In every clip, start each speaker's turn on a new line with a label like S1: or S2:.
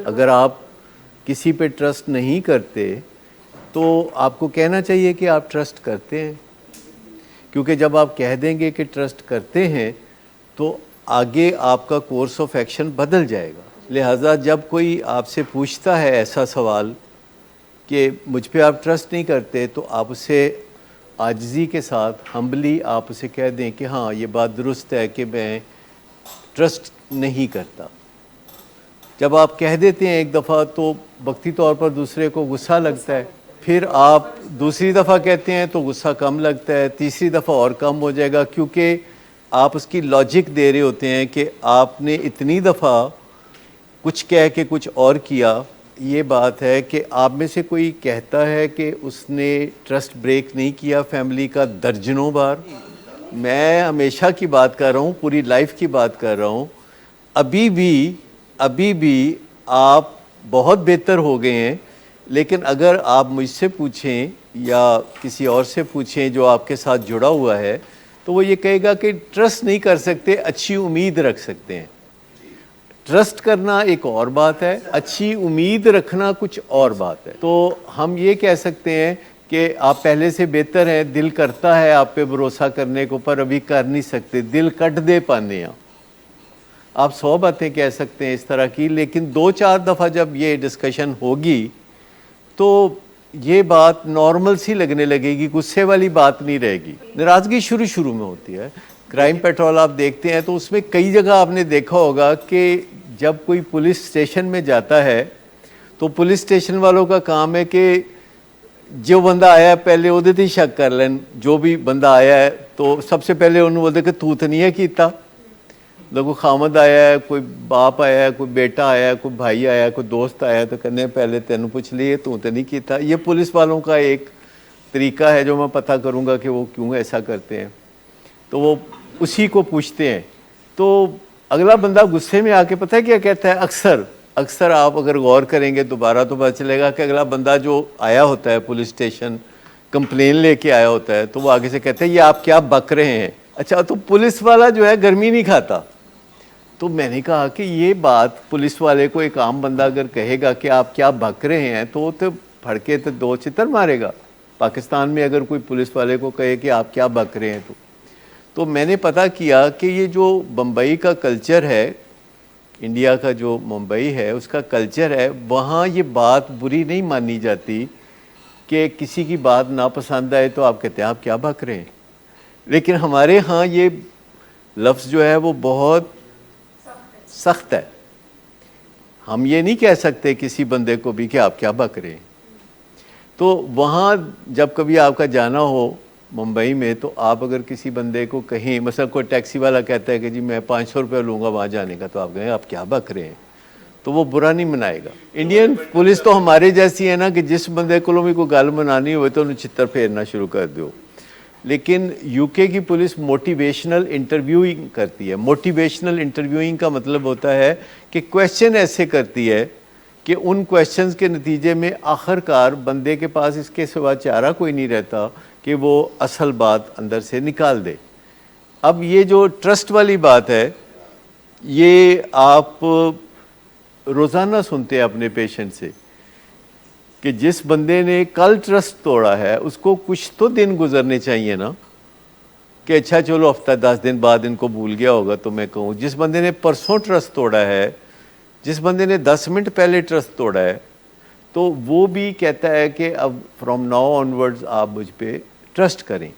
S1: اگر آپ کسی پہ ٹرسٹ نہیں کرتے تو آپ کو کہنا چاہیے کہ آپ ٹرسٹ کرتے ہیں، کیونکہ جب آپ کہہ دیں گے کہ ٹرسٹ کرتے ہیں تو آگے آپ کا کورس آف ایکشن بدل جائے گا۔ لہٰذا جب کوئی آپ سے پوچھتا ہے ایسا سوال کہ مجھ پہ آپ ٹرسٹ نہیں کرتے، تو آپ اسے عاجزی کے ساتھ ہمبلی آپ اسے کہہ دیں کہ ہاں یہ بات درست ہے کہ میں ٹرسٹ نہیں کرتا۔ جب آپ کہہ دیتے ہیں ایک دفعہ تو وقتی طور پر دوسرے کو غصہ لگتا ہے، پھر آپ دوسری دفعہ کہتے ہیں تو غصہ کم لگتا ہے، تیسری دفعہ اور کم ہو جائے گا، کیونکہ آپ اس کی لاجک دے رہے ہوتے ہیں کہ آپ نے اتنی دفعہ کچھ کہہ کے کچھ اور کیا۔ یہ بات ہے کہ آپ میں سے کوئی کہتا ہے کہ اس نے ٹرسٹ بریک نہیں کیا فیملی کا درجنوں بار؟ میں ہمیشہ کی بات کر رہا ہوں، پوری لائف کی بات کر رہا ہوں، ابھی بھی آپ بہت بہتر ہو گئے ہیں، لیکن اگر آپ مجھ سے پوچھیں یا کسی اور سے پوچھیں جو آپ کے ساتھ جڑا ہوا ہے، تو وہ یہ کہے گا کہ ٹرسٹ نہیں کر سکتے، اچھی امید رکھ سکتے ہیں۔ ٹرسٹ کرنا ایک اور بات ہے، اچھی امید رکھنا کچھ اور بات ہے۔ تو ہم یہ کہہ سکتے ہیں کہ آپ پہلے سے بہتر ہیں، دل کرتا ہے آپ پہ بھروسہ کرنے کو، پر ابھی کر نہیں سکتے، دل کٹ دے پانے ہیں۔ آپ 100 باتیں کہہ سکتے ہیں اس طرح کی، لیکن 2-4 دفعہ جب یہ ڈسکشن ہوگی تو یہ بات نارمل سی لگنے لگے گی، غصے والی بات نہیں رہے گی۔ ناراضگی شروع میں ہوتی ہے۔ کرائم پیٹرول آپ دیکھتے ہیں تو اس میں کئی جگہ آپ نے دیکھا ہوگا کہ جب کوئی پولیس اسٹیشن میں جاتا ہے تو پولیس اسٹیشن والوں کا کام ہے کہ جو بندہ آیا ہے پہلے وہ ہی شک کر لیں، جو بھی بندہ آیا ہے تو سب سے پہلے انہوں بولتے کہ تو نہیں ہے کیتا، کوئی خامد آیا ہے، کوئی باپ آیا ہے، کوئی بیٹا آیا ہے، کوئی بھائی آیا ہے، کوئی دوست آیا ہے، تو کہنے ہیں پہلے تینوں پوچھ لیے تو نہیں کیتا۔ یہ پولیس والوں کا ایک طریقہ ہے جو میں پتہ کروں گا کہ وہ کیوں ایسا کرتے ہیں، تو وہ اسی کو پوچھتے ہیں۔ تو اگلا بندہ غصے میں آ کے پتہ ہے کیا کہتا ہے؟ اکثر آپ اگر غور کریں گے دوبارہ تو پتہ چلے گا کہ اگلا بندہ جو آیا ہوتا ہے پولیس اسٹیشن کمپلین لے کے آیا ہوتا ہے تو وہ آگے سے کہتے ہیں یہ آپ کیا بک رہے ہیں؟ اچھا، تو پولیس والا جو ہے گرمی نہیں کھاتا۔ تو میں نے کہا کہ یہ بات پولیس والے کو ایک عام بندہ اگر کہے گا کہ آپ کیا بک رہے ہیں تو وہ تو پھڑ کے تو 2 چتر مارے گا۔ پاکستان میں اگر کوئی پولیس والے کو کہے کہ آپ کیا بک رہے ہیں تو میں نے پتہ کیا کہ یہ جو بمبئی کا کلچر ہے، انڈیا کا جو ممبئی ہے اس کا کلچر ہے، وہاں یہ بات بری نہیں مانی جاتی کہ کسی کی بات ناپسند آئے تو آپ کہتے ہیں آپ کیا بک رہے ہیں۔ لیکن ہمارے ہاں یہ لفظ جو ہے وہ بہت سخت ہے، ہم یہ نہیں کہہ سکتے کسی بندے کو بھی کہ آپ کیا بک رہے ہیں۔ تو وہاں جب کبھی آپ کا جانا ہو ممبئی میں تو آپ اگر کسی بندے کو کہیں، مثلا کوئی ٹیکسی والا کہتا ہے کہ جی میں 500 روپے لوں گا وہاں جانے کا، تو آپ کہیں آپ کیا بک رہے ہیں، تو وہ برا نہیں منائے گا۔ انڈین پولیس تو ہمارے جیسی ہے نا کہ جس بندے کو بھی کوئی گل منانی ہوئے تو انہیں چتر پھیرنا شروع کر دو۔ لیکن یو کے کی پولیس موٹیویشنل انٹرویوئنگ کرتی ہے۔ موٹیویشنل انٹرویوئنگ کا مطلب ہوتا ہے کہ کویشچن ایسے کرتی ہے کہ ان کویشچنز کے نتیجے میں آخر کار بندے کے پاس اس کے سوا چارہ کوئی نہیں رہتا کہ وہ اصل بات اندر سے نکال دے۔ اب یہ جو ٹرسٹ والی بات ہے یہ آپ روزانہ سنتے ہیں اپنے پیشنٹ سے کہ جس بندے نے کل ٹرسٹ توڑا ہے اس کو کچھ تو دن گزرنے چاہیے نا کہ اچھا چلو ہفتہ 10 دن بعد ان کو بھول گیا ہوگا تو میں کہوں۔ جس بندے نے پرسوں ٹرسٹ توڑا ہے، جس بندے نے 10 منٹ پہلے ٹرسٹ توڑا ہے، تو وہ بھی کہتا ہے کہ اب فرام ناؤ آن ورڈز آپ مجھ پہ ٹرسٹ کریں۔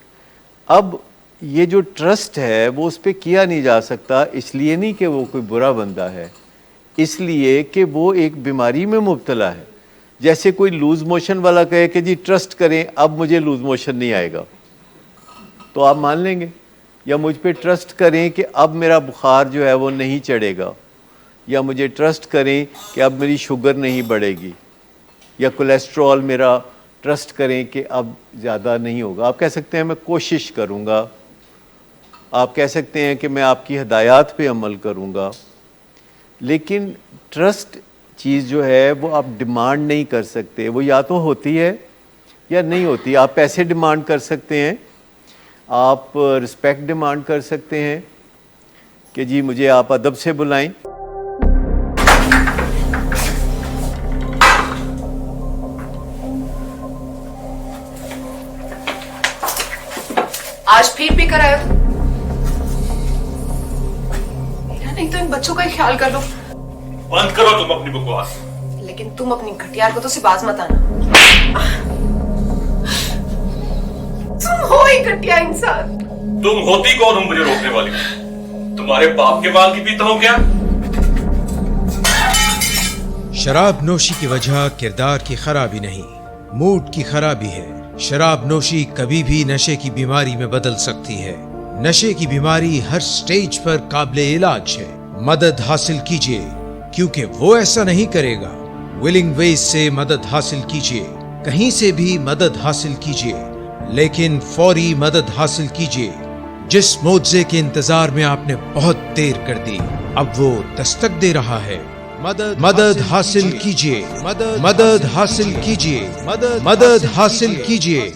S1: اب یہ جو ٹرسٹ ہے وہ اس پہ کیا نہیں جا سکتا، اس لیے نہیں کہ وہ کوئی برا بندہ ہے، اس لیے کہ وہ ایک بیماری میں مبتلا ہے۔ جیسے کوئی لوز موشن والا کہے کہ جی ٹرسٹ کریں اب مجھے لوز موشن نہیں آئے گا، تو آپ مان لیں گے؟ یا مجھ پہ ٹرسٹ کریں کہ اب میرا بخار جو ہے وہ نہیں چڑھے گا، یا مجھے ٹرسٹ کریں کہ اب میری شوگر نہیں بڑھے گی، یا کولیسٹرول میرا ٹرسٹ کریں کہ اب زیادہ نہیں ہوگا۔ آپ کہہ سکتے ہیں میں کوشش کروں گا، آپ کہہ سکتے ہیں کہ میں آپ کی ہدایات پہ عمل کروں گا، لیکن ٹرسٹ چیز جو ہے وہ آپ ڈیمانڈ نہیں کر سکتے، وہ یا تو ہوتی ہے یا نہیں ہوتی۔ آپ پیسے ڈیمانڈ کر سکتے ہیں، آپ رسپیکٹ ڈیمانڈ کر سکتے ہیں کہ جی مجھے آپ ادب سے بلائیں۔
S2: آج پھر پی کر آئے ہو؟ میرا نہیں تو ان بچوں کا ہی خیال کر لو.
S3: بند کرو تم اپنی بکواس.
S2: لیکن تم اپنی گھٹیا حرکتوں سے باز مت آنا. تم ہو ہی گھٹیا انسان.
S3: تم ہوتی کون ہو مجھے روکنے والی؟ تمہارے باپ کے مال کی پیتا ہوں کیا؟
S4: شراب نوشی کی وجہ کردار کی خرابی نہیں، موڈ کی خرابی ہے. شراب نوشی کبھی بھی نشے کی بیماری میں بدل سکتی ہے. نشے کی بیماری ہر سٹیج پر قابل علاج ہے. مدد حاصل کیجیے کیونکہ وہ ایسا نہیں کرے گا. ولنگ ویز سے مدد حاصل کیجیے، کہیں سے بھی مدد حاصل کیجیے، لیکن فوری مدد حاصل کیجیے. جس معجزے کے انتظار میں آپ نے بہت دیر کر دی، اب وہ دستک دے رہا ہے. مدد حاصل کیجیے، مدد حاصل کیجیے، مدد حاصل کیجیے.